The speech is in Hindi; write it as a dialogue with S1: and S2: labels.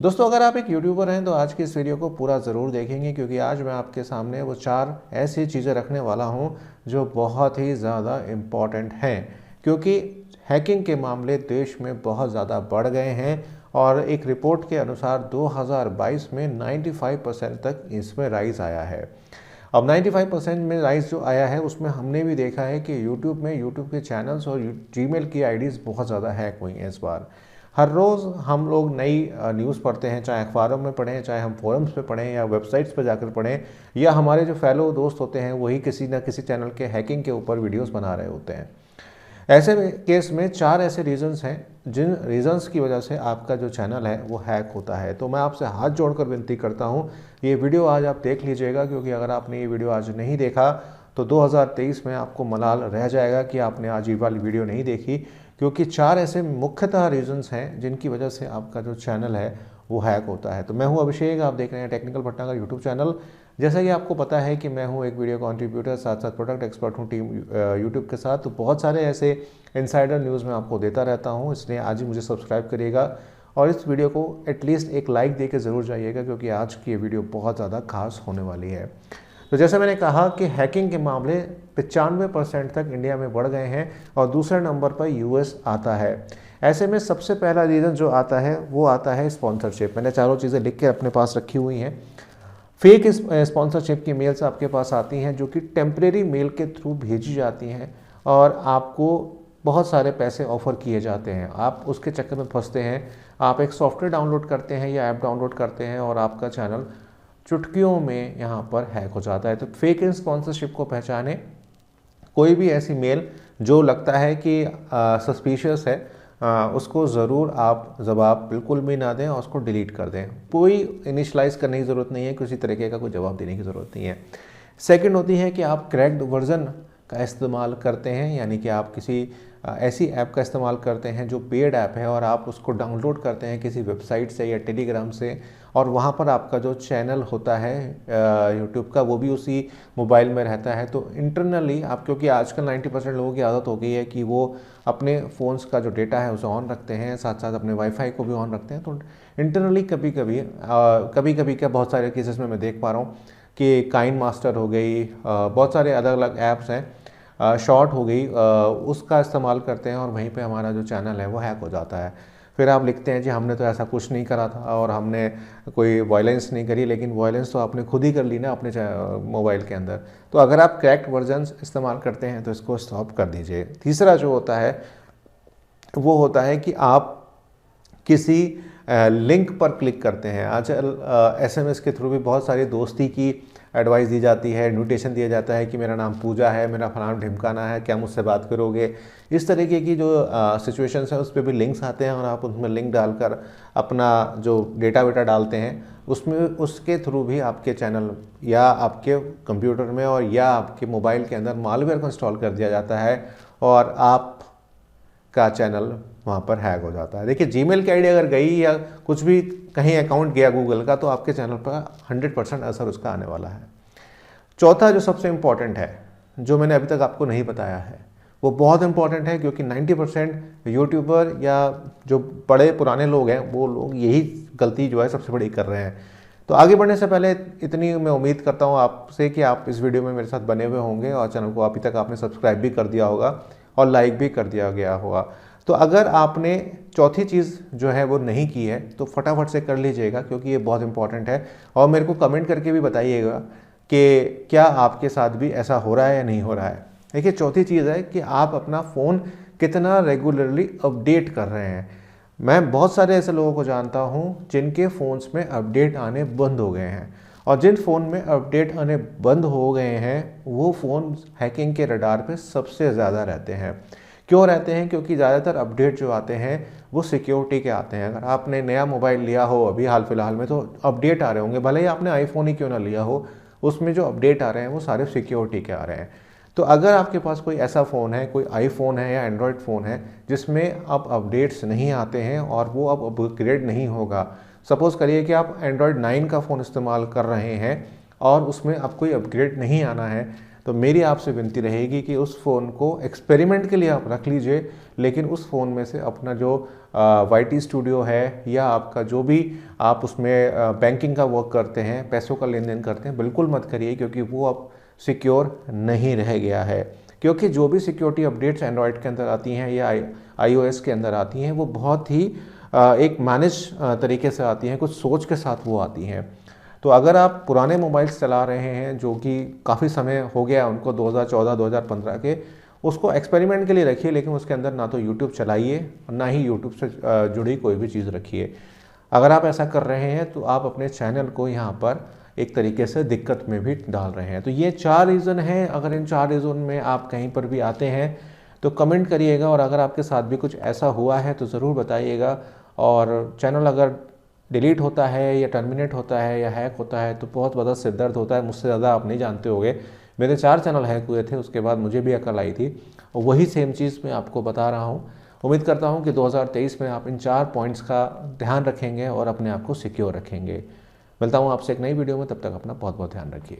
S1: दोस्तों, अगर आप एक यूट्यूबर हैं तो आज की इस वीडियो को पूरा ज़रूर देखेंगे, क्योंकि आज मैं आपके सामने वो 4 ऐसी चीज़ें रखने वाला हूं जो बहुत ही ज़्यादा इम्पॉर्टेंट हैं। क्योंकि हैकिंग के मामले देश में बहुत ज़्यादा बढ़ गए हैं और एक रिपोर्ट के अनुसार 2022 में 95% तक इसमें राइज आया है। अब 95% में राइज जो आया है उसमें हमने भी देखा है कि यूट्यूब के चैनल्स और जीमेल की आईडीज़ बहुत ज़्यादा हैक हुई हैं इस बार। हर रोज़ हम लोग नई न्यूज़ पढ़ते हैं, चाहे अखबारों में पढ़ें, चाहे हम फोरम्स पे पढ़ें या वेबसाइट्स पे जाकर पढ़ें, या हमारे जो फैलो दोस्त होते हैं वही किसी न किसी चैनल के हैकिंग के ऊपर वीडियोस बना रहे होते हैं। ऐसे केस में 4 ऐसे रीजंस हैं जिन रीजंस की वजह से आपका जो चैनल है वो हैक होता है। तो मैं आपसे हाथ जोड़कर विनती करता हूँ, ये वीडियो आज आप देख लीजिएगा, क्योंकि अगर आपने ये वीडियो आज नहीं देखा तो 2023 में आपको मलाल रह जाएगा कि आपने आज ये वाली वीडियो नहीं देखी। क्योंकि 4 ऐसे मुख्यतः रीजंस हैं जिनकी वजह से आपका जो चैनल है वो हैक होता है। तो मैं हूं अभिषेक, आप देख रहे हैं टेक्निकल भटनागर यूट्यूब चैनल। जैसा कि आपको पता है कि मैं हूं एक वीडियो कंट्रीब्यूटर, साथ साथ प्रोडक्ट एक्सपर्ट हूं टीम यूट्यूब के साथ। तो बहुत सारे ऐसे इनसाइडर न्यूज़ मैं आपको देता रहता हूं, इसलिए आज ही मुझे सब्सक्राइब करिएगा और इस वीडियो को एटलीस्ट एक लाइक दे के ज़रूर जाइएगा, क्योंकि आज की ये वीडियो बहुत ज़्यादा खास होने वाली है। तो जैसे मैंने कहा कि हैकिंग के मामले 95% तक इंडिया में बढ़ गए हैं और दूसरे नंबर पर यूएस आता है। ऐसे में सबसे पहला रीज़न जो आता है वो आता है स्पॉन्सरशिप। मैंने चारों चीज़ें लिख के अपने पास रखी हुई हैं। फेक स्पॉन्सरशिप की मेल्स आपके पास आती हैं जो कि टेम्परेरी मेल के थ्रू भेजी जाती हैं और आपको बहुत सारे पैसे ऑफर किए जाते हैं। आप उसके चक्कर में फंसते हैं। आप एक सॉफ्टवेयर डाउनलोड करते हैं या ऐप डाउनलोड करते हैं और आपका चैनल चुटकियों में यहाँ पर हैक हो जाता है। तो फेक स्पॉन्सरशिप को पहचाने, कोई भी ऐसी मेल जो लगता है कि सस्पिशियस है, उसको ज़रूर आप जवाब बिल्कुल भी ना दें और उसको डिलीट कर दें। कोई इनिशलाइज करने की ज़रूरत नहीं है, किसी तरीके का कोई जवाब देने की ज़रूरत नहीं है। सेकंड होती है कि आप क्रैक्ड वर्जन का इस्तेमाल करते हैं, यानी कि आप किसी ऐसी ऐप का इस्तेमाल करते हैं जो पेड ऐप है और आप उसको डाउनलोड करते हैं किसी वेबसाइट से या टेलीग्राम से, और वहाँ पर आपका जो चैनल होता है यूट्यूब का वो भी उसी मोबाइल में रहता है। तो इंटरनली आप, क्योंकि आजकल 90% लोगों की आदत हो गई है कि वो अपने फ़ोन्स का जो डेटा है उसे ऑन रखते हैं, साथ साथ अपने वाईफाई को भी ऑन रखते हैं। तो इंटरनली कभी कभी क्या बहुत सारे केसेस में मैं देख पा रहा हूँ कि काइन मास्टर हो गई, बहुत सारे अलग अलग ऐप्स हैं, शॉर्ट हो गई, उसका इस्तेमाल करते हैं और वहीं पे हमारा जो चैनल है वो हैक हो जाता है। फिर आप लिखते हैं जी हमने तो ऐसा कुछ नहीं करा था और हमने कोई वायलेंस नहीं करी, लेकिन वायलेंस तो आपने खुद ही कर ली ना अपने मोबाइल के अंदर। तो अगर आप क्रैक्ड वर्जन्स इस्तेमाल करते हैं तो इसको स्टॉप कर दीजिए। तीसरा जो होता है वो होता है कि आप किसी लिंक पर क्लिक करते हैं। आजकल एसएमएस के थ्रू भी बहुत सारी दोस्ती की एडवाइस दी जाती है, इन्विटेशन दिया जाता है कि मेरा नाम पूजा है, मेरा फलाना ढिमकाना है, क्या मुझसे बात करोगे। इस तरीके की जो सिचुएशंस है उस पर भी लिंक्स आते हैं और आप उसमें लिंक डालकर अपना जो डेटा वेटा डालते हैं उसमें, उसके थ्रू भी आपके चैनल या आपके कंप्यूटर में और या आपके मोबाइल के अंदर मालवेयर को इंस्टॉल कर दिया जाता है और आप का चैनल वहाँ पर हैक हो जाता है। देखिए, जीमेल की आईडी अगर गई या कुछ भी कहीं अकाउंट गया गूगल का, तो आपके चैनल पर 100% असर उसका आने वाला है। चौथा जो सबसे इम्पॉर्टेंट है, जो मैंने अभी तक आपको नहीं बताया है, वो बहुत इंपॉर्टेंट है, क्योंकि 90% यूट्यूबर या जो बड़े पुराने लोग हैं वो लोग यही गलती जो है सबसे बड़ी कर रहे हैं। तो आगे बढ़ने से पहले इतनी मैं उम्मीद करता हूँ आपसे कि आप इस वीडियो में मेरे साथ बने हुए होंगे और चैनल को अभी तक आपने सब्सक्राइब भी कर दिया होगा और लाइक भी कर दिया गया होगा। तो अगर आपने चौथी चीज़ जो है वो नहीं की है तो फटाफट से कर लीजिएगा, क्योंकि ये बहुत इंपॉर्टेंट है। और मेरे को कमेंट करके भी बताइएगा कि क्या आपके साथ भी ऐसा हो रहा है या नहीं हो रहा है। देखिए, चौथी चीज़ है कि आप अपना फ़ोन कितना रेगुलरली अपडेट कर रहे हैं। मैं बहुत सारे ऐसे लोगों को जानता हूँ जिनके फ़ोन्स में अपडेट आने बंद हो गए हैं, और जिन फ़ोन में अपडेट आने बंद हो गए हैं वो फ़ोन हैकिंग के रडार पे सबसे ज़्यादा रहते हैं। क्यों रहते हैं? क्योंकि ज़्यादातर अपडेट जो आते हैं वो सिक्योरिटी के आते हैं। अगर आपने नया मोबाइल लिया हो अभी हाल फिलहाल में, तो अपडेट आ रहे होंगे, भले ही आपने आईफोन ही क्यों ना लिया हो, उसमें जो अपडेट आ रहे हैं वो सारे सिक्योरिटी के आ रहे हैं। तो अगर आपके पास कोई ऐसा फ़ोन है, कोई आईफोन है या एंड्रॉयड फ़ोन है जिसमें अब अपडेट्स नहीं आते हैं और वो अब अपग्रेड नहीं होगा, सपोज़ करिए कि आप एंड्रॉयड 9 का फ़ोन इस्तेमाल कर रहे हैं और उसमें अब कोई अपग्रेड नहीं आना है, तो मेरी आपसे विनती रहेगी कि उस फ़ोन को एक्सपेरिमेंट के लिए आप रख लीजिए, लेकिन उस फ़ोन में से अपना जो YT स्टूडियो है या आपका जो भी आप उसमें बैंकिंग का वर्क करते हैं, पैसों का लेन देन करते हैं, बिल्कुल मत करिए, क्योंकि वो अब सिक्योर नहीं रह गया है। क्योंकि जो भी सिक्योरिटी अपडेट्स एंड्रॉयड के अंदर आती हैं या iOS के अंदर आती हैं, वो बहुत ही एक मैनेज तरीके से आती हैं, कुछ सोच के साथ वो आती हैं। तो अगर आप पुराने मोबाइल्स चला रहे हैं जो कि काफ़ी समय हो गया उनको 2014-2015 के, उसको एक्सपेरिमेंट के लिए रखिए, लेकिन उसके अंदर ना तो यूट्यूब चलाइए और ना ही यूट्यूब से जुड़ी कोई भी चीज़ रखिए। अगर आप ऐसा कर रहे हैं तो आप अपने चैनल को यहाँ पर एक तरीके से दिक्कत में भी डाल रहे हैं। तो ये 4 रीज़न हैं। अगर इन 4 रीज़न में आप कहीं पर भी आते हैं तो कमेंट करिएगा, और अगर आपके साथ भी कुछ ऐसा हुआ है तो ज़रूर बताइएगा। और चैनल अगर डिलीट होता है या टर्मिनेट होता है या हैक होता है तो बहुत ज़्यादा सिरदर्द होता है। मुझसे ज़्यादा आप नहीं जानते होंगे। मेरे 4 चैनल हैक हुए थे, उसके बाद मुझे भी अकल आई थी, और वही सेम चीज़ मैं आपको बता रहा हूँ। उम्मीद करता हूँ कि 2023 में आप इन 4 पॉइंट्स का ध्यान रखेंगे और अपने आप को सिक्योर रखेंगे। मिलता हूँ आपसे एक नई वीडियो में, तब तक अपना बहुत बहुत ध्यान रखिए।